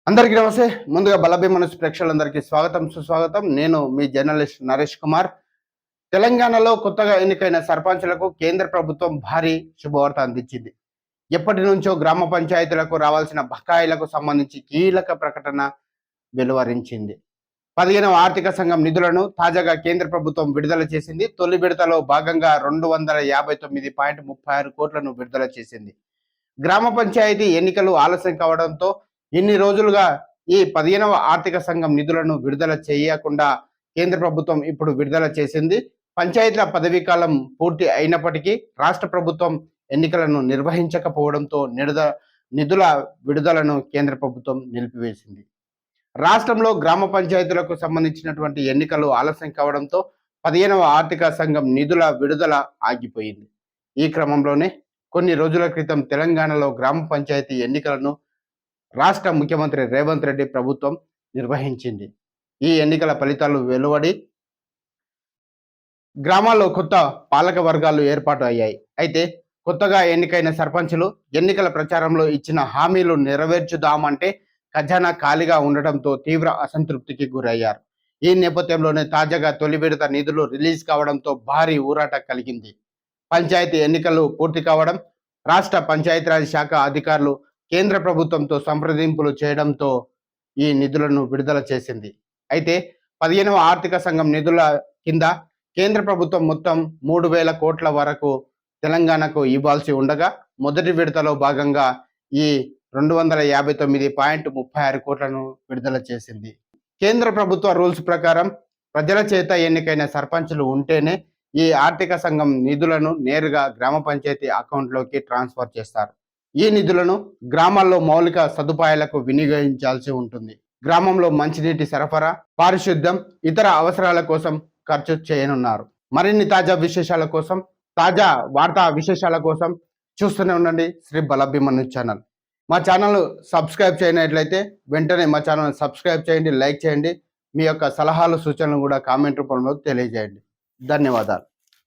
అందరికీ నమస్తే. ముందుగా బలభీమనసు ప్రేక్షకులందరికీ స్వాగతం సుస్వాగతం. నేను మీ జర్నలిస్ట్ నరేష్ కుమార్. తెలంగాణలో కొత్తగా ఎన్నికైన సర్పంచులకు కేంద్ర ప్రభుత్వం భారీ శుభవార్త అందించింది. ఎప్పటి నుంచో గ్రామ పంచాయతీలకు రావాల్సిన బకాయిలకు సంబంధించి కీలక ప్రకటన వెలువరించింది. 15వ ఆర్థిక సంఘం నిధులను తాజాగా కేంద్ర ప్రభుత్వం విడుదల చేసింది. తొలి విడతలో భాగంగా 259.36 కోట్లను విడుదల చేసింది. గ్రామ పంచాయతీ ఎన్నికలు ఆలస్యం కావడంతో ఇన్ని రోజులుగా ఈ 15వ ఆర్థిక సంఘం నిధులను విడుదల చేయకుండా కేంద్ర ప్రభుత్వం ఇప్పుడు విడుదల చేసింది. పంచాయతీల పదవీ కాలం పూర్తి అయినప్పటికీ రాష్ట్ర ప్రభుత్వం ఎన్నికలను నిర్వహించకపోవడంతో నిధుల విడుదలను కేంద్ర ప్రభుత్వం నిలిపివేసింది. రాష్ట్రంలో గ్రామ పంచాయతీలకు సంబంధించినటువంటి ఎన్నికలు ఆలస్యం కావడంతో 15వ ఆర్థిక సంఘం నిధుల విడుదల ఆగిపోయింది. ఈ క్రమంలోనే కొన్ని రోజుల క్రితం తెలంగాణలో గ్రామ పంచాయతీ ఎన్నికలను రాష్ట్ర ముఖ్యమంత్రి రేవంత్ రెడ్డి ప్రభుత్వం నిర్వహించింది. ఈ ఎన్నికల ఫలితాలు వెలువడి గ్రామాల్లో కొత్త పాలక వర్గాలు ఏర్పాటు అయ్యాయి. అయితే కొత్తగా ఎన్నికైన సర్పంచులు ఎన్నికల ప్రచారంలో ఇచ్చిన హామీలు నెరవేర్చుదామంటే ఖజానా ఖాళీగా ఉండటంతో తీవ్ర అసంతృప్తికి గురయ్యారు. ఈ నేపథ్యంలోనే తాజాగా తొలి విడత నిధులు రిలీజ్ కావడంతో భారీ ఊరాట కలిగింది. పంచాయతీ ఎన్నికలు పూర్తి కావడం, రాష్ట్ర పంచాయతీరాజ్ శాఖ అధికారులు కేంద్ర ప్రభుత్వంతో సంప్రదింపులు చేయడంతో ఈ నిధులను విడుదల చేసింది. అయితే 15వ ఆర్థిక సంఘం నిధుల కింద కేంద్ర ప్రభుత్వం మొత్తం 3,000 కోట్ల వరకు తెలంగాణకు ఇవ్వాల్సి ఉండగా మొదటి విడతలో భాగంగా ఈ 259.36 కోట్లను విడుదల చేసింది. కేంద్ర ప్రభుత్వ రూల్స్ ప్రకారం ప్రజల చేత ఎన్నికైన సర్పంచులు ఉంటేనే ఈ ఆర్థిక సంఘం నిధులను నేరుగా గ్రామ పంచాయతీ అకౌంట్లోకి ట్రాన్స్ఫర్ చేస్తారు. ఈ నిధులను గ్రామాల్లో మౌలిక సదుపాయాలకు వినియోగించాల్సి ఉంటుంది. గ్రామంలో మంచినీటి సరఫరా, పారిశుద్ధ్యం, ఇతర అవసరాల కోసం ఖర్చు చేయనున్నారు. మరిన్ని తాజా వార్తా విశేషాల కోసం చూస్తూనే ఉండండి శ్రీ బలభీమను ఛానల్. మా ఛానల్ సబ్స్క్రైబ్ చేయనట్లయితే వెంటనే మా ఛానల్ సబ్స్క్రైబ్ చేయండి, లైక్ చేయండి. మీ యొక్క సలహాలు సూచనలు కూడా కామెంట్ రూపంలో తెలియజేయండి. ధన్యవాదాలు.